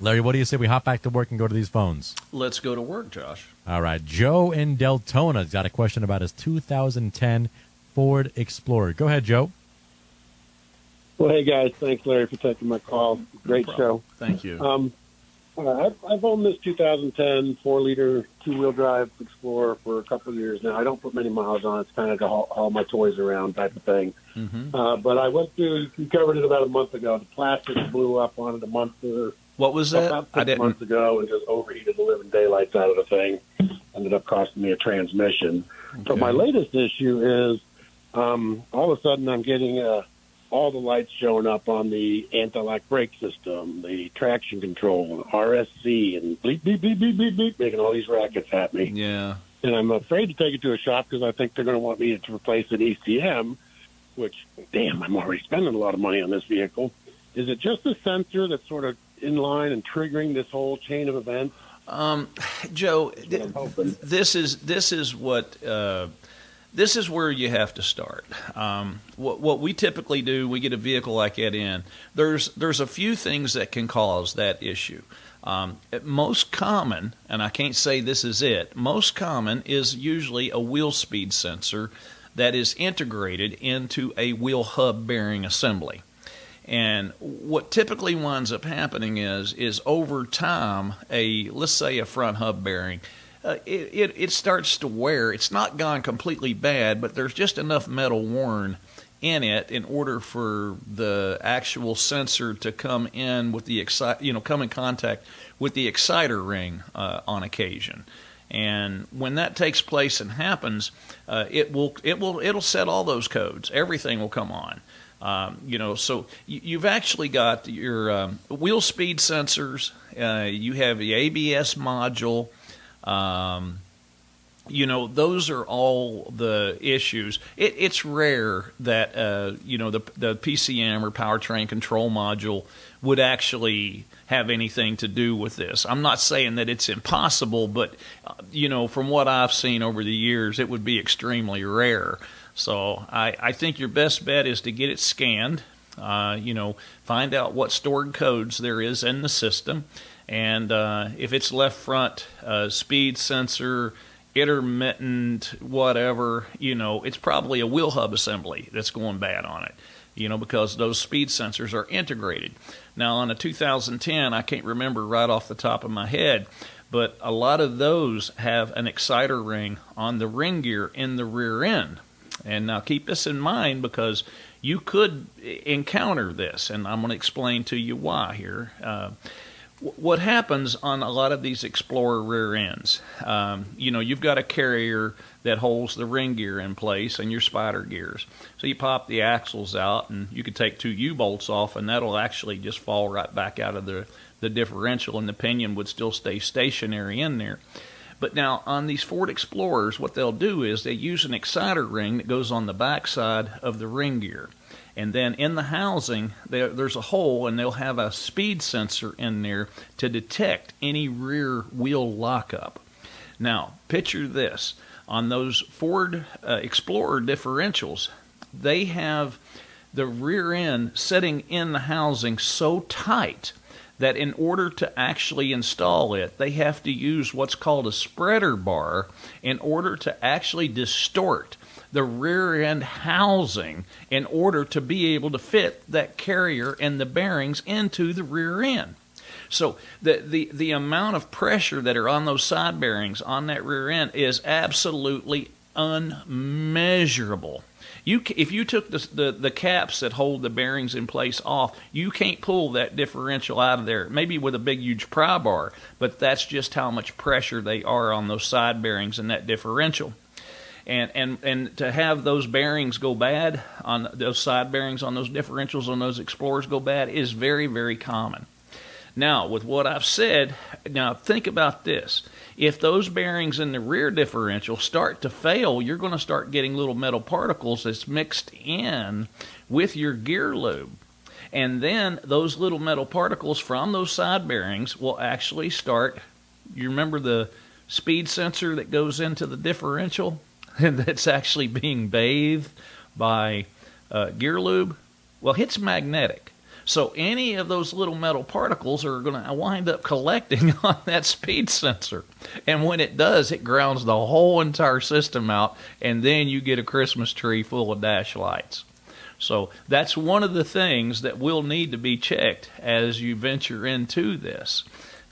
Larry, what do you say we hop back to work and go to these phones? Let's go to work, Josh. All right. Joe in Deltona's got a question about his 2010 Ford Explorer. Go ahead, Joe. Well, hey, guys. Thanks, Larry, for taking my call. Great show. Thank you. I've owned this 2010 4-liter two-wheel drive Explorer for a couple of years now. I don't put many miles on it. It's kind of to haul my toys around type of thing. But I went through, you covered it about a month ago. The plastic blew up on it a month or what was that? about 6 months ago and just overheated the living daylights out of the thing. Ended up costing me a transmission. Okay. But my latest issue is all of a sudden I'm getting all the lights showing up on the anti-lock brake system, the traction control, RSC, and bleep, beep, beep, beep, beep, beep, making all these rackets at me. Yeah. And I'm afraid to take it to a shop because I think they're going to want me to replace an ECM, which, damn, I'm already spending a lot of money on this vehicle. Is it just a sensor that's sort of in line and triggering this whole chain of events? Joe, this is where you have to start. What we typically do, we get a vehicle like that in. There's a few things that can cause that issue. Most common, and I can't say this is it, most common is usually a wheel speed sensor that is integrated into a wheel hub bearing assembly. And what typically winds up happening is over time, let's say a front hub bearing, it starts to wear. It's not gone completely bad, but there's just enough metal worn in it in order for the actual sensor to come in with come in contact with the exciter ring on occasion. And when that takes place and happens, it'll set all those codes. Everything will come on. So you've actually got your wheel speed sensors. You have the ABS module. Those are all the issues. It's rare that the PCM or powertrain control module would actually have anything to do with this. I'm not saying that it's impossible, but from what I've seen over the years, it would be extremely rare. So I think your best bet is to get it scanned, find out what stored codes there is in the system, and if it's left front speed sensor, intermittent, whatever, it's probably a wheel hub assembly that's going bad on it, because those speed sensors are integrated. Now on a 2010, I can't remember right off the top of my head, but a lot of those have an exciter ring on the ring gear in the rear end. And now keep this in mind because you could encounter this, and I'm going to explain to you why here. What happens on a lot of these Explorer rear ends, you've got a carrier that holds the ring gear in place and your spider gears. So you pop the axles out, and you could take 2 U-bolts off, and that'll actually just fall right back out of the differential, and the pinion would still stay stationary in there. But now on these Ford Explorers, what they'll do is they use an exciter ring that goes on the backside of the ring gear. And then in the housing, there's a hole, and they'll have a speed sensor in there to detect any rear wheel lockup. Now, picture this. On those Ford Explorer differentials, they have the rear end sitting in the housing so tight that in order to actually install it, they have to use what's called a spreader bar in order to actually distort the rear end housing in order to be able to fit that carrier and the bearings into the rear end. So the amount of pressure that are on those side bearings on that rear end is absolutely unmeasurable. If you took the caps that hold the bearings in place off, you can't pull that differential out of there, maybe with a big, huge pry bar, but that's just how much pressure they are on those side bearings and that differential. And to have those bearings go bad, on those side bearings on those differentials on those Explorers go bad, is very, very common. Now, with what I've said, now think about this. If those bearings in the rear differential start to fail, you're going to start getting little metal particles that's mixed in with your gear lube. And then those little metal particles from those side bearings will actually start, you remember the speed sensor that goes into the differential and that's actually being bathed by gear lube? Well, it's magnetic. So any of those little metal particles are going to wind up collecting on that speed sensor. And when it does, it grounds the whole entire system out, and then you get a Christmas tree full of dash lights. So that's one of the things that will need to be checked as you venture into this.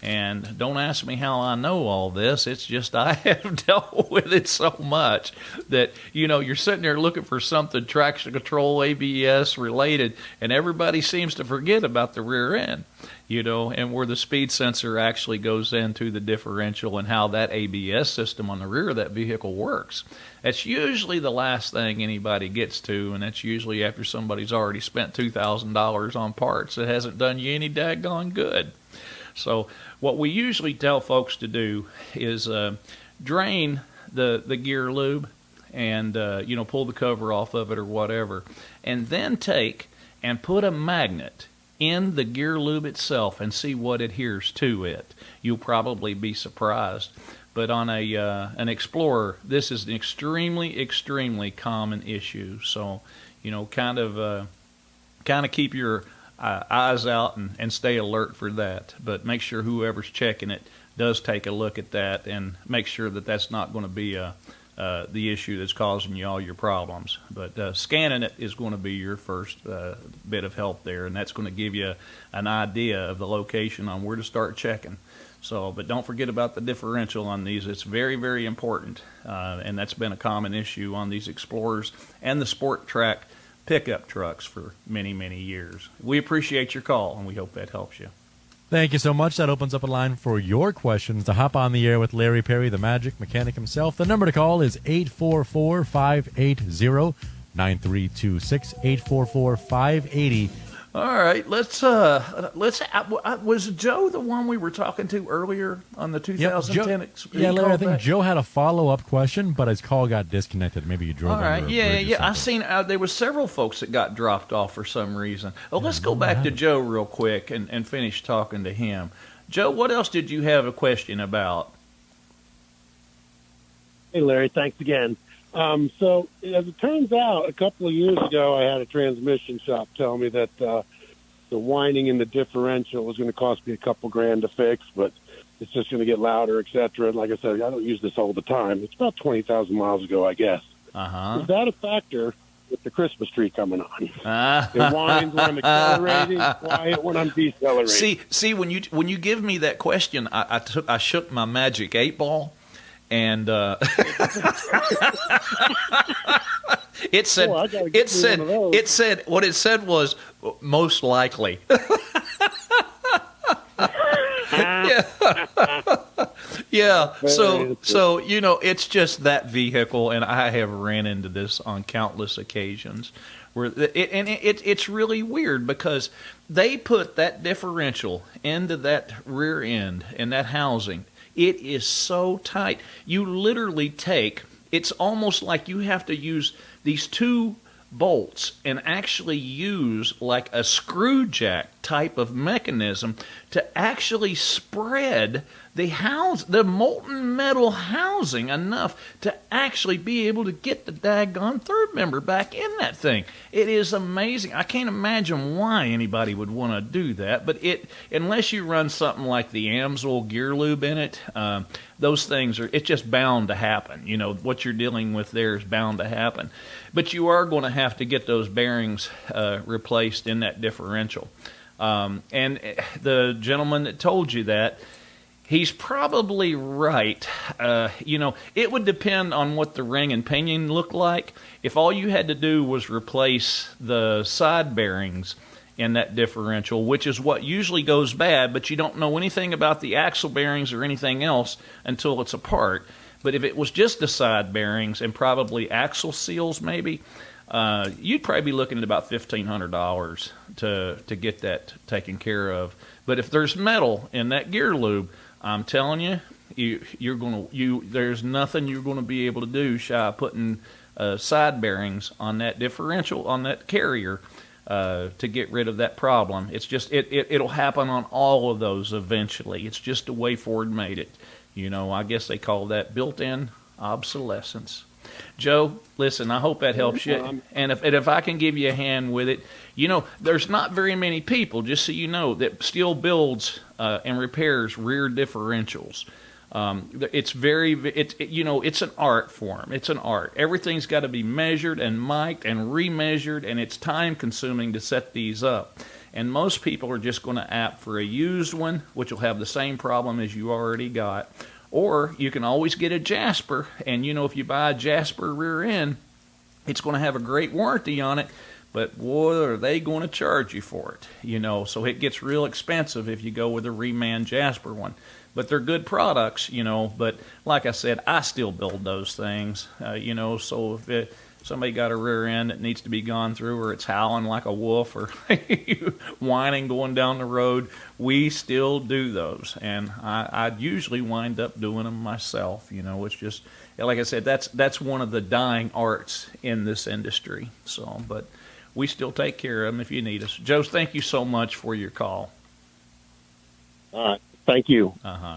And don't ask me how I know all this. It's just I have dealt with it so much that, you're sitting there looking for something traction control, ABS related, and everybody seems to forget about the rear end, and where the speed sensor actually goes into the differential and how that ABS system on the rear of that vehicle works. That's usually the last thing anybody gets to, and that's usually after somebody's already spent $2,000 on parts that hasn't done you any daggone good. So what we usually tell folks to do is drain the gear lube and pull the cover off of it or whatever, and then take and put a magnet in the gear lube itself and see what adheres to it. You'll probably be surprised. But on an Explorer, this is an extremely, extremely common issue. So, kind of keep your eyes out and stay alert for that. But make sure whoever's checking it does take a look at that and make sure that that's not going to be the issue that's causing you all your problems. But scanning it is going to be your first bit of help there, and that's going to give you an idea of the location on where to start checking. So, but don't forget about the differential on these. It's very, very important, and that's been a common issue on these Explorers and the Sport Track pickup trucks for many, many years. We appreciate your call, and we hope that helps you. Thank you so much. That opens up a line for your questions to hop on the air with Larry Perry, the magic mechanic himself. The number to call is 844-580-9326, 844-580. All right, let's was Joe the one we were talking to earlier on the 2010? Yep, yeah, Larry, I think Joe had a follow-up question, but his call got disconnected. Maybe you drove. All right, yeah. I seen there was several folks that got dropped off for some reason. Well, let's go back to Joe real quick and finish talking to him. Joe, what else did you have a question about? Hey, Larry, thanks again. So as it turns out, a couple of years ago, I had a transmission shop tell me that the whining in the differential was going to cost me a couple grand to fix, but it's just going to get louder, et cetera. And like I said, I don't use this all the time. It's about 20,000 miles ago, I guess. Uh-huh. Is that a factor with the Christmas tree coming on? It whines when I'm accelerating, quiet when I'm decelerating. See, when you give me that question, I shook my magic 8-ball. And it said what it said was most likely. Yeah. So it's just that vehicle, and I have ran into this on countless occasions where it's really weird because they put that differential into that rear end and that housing. It is so tight. You literally it's almost like you have to use these two bolts and actually use like a screw jack type of mechanism to actually spread the molten metal housing enough to actually be able to get the daggone third member back in that thing. It is amazing. I can't imagine why anybody would want to do that, but unless you run something like the Amsoil gear lube in it, those things it's just bound to happen. What you're dealing with there is bound to happen. But you are going to have to get those bearings replaced in that differential. And the gentleman that told you that, he's probably right. It would depend on what the ring and pinion look like. If all you had to do was replace the side bearings in that differential, which is what usually goes bad, but you don't know anything about the axle bearings or anything else until it's apart. But if it was just the side bearings and probably axle seals maybe, you'd probably be looking at about $1,500 to get that taken care of. But if there's metal in that gear lube, I'm telling you, there's nothing you're going to be able to do shy of putting side bearings on that differential, on that carrier, to get rid of that problem. It's just it'll happen on all of those eventually. It's just the way Ford made it. I guess they call that built-in obsolescence. Joe, listen, I hope that helps you. And if I can give you a hand with it, there's not very many people, just so you know, that still builds and repairs rear differentials. It's it's an art form. It's an art. Everything's got to be measured and mic'd and remeasured, and it's time consuming to set these up. And most people are just going to opt for a used one, which will have the same problem as you already got. Or you can always get a Jasper, and if you buy a Jasper rear end, it's going to have a great warranty on it, but boy, are they going to charge you for it, so it gets real expensive if you go with a reman Jasper one. But they're good products, but like I said, I still build those things, so if somebody got a rear end that needs to be gone through, or it's howling like a wolf, or whining going down the road, we still do those. And I usually wind up doing them myself. It's just, like I said, that's one of the dying arts in this industry. So, but we still take care of them if you need us. Joe, thank you so much for your call. All right. Thank you. Uh-huh.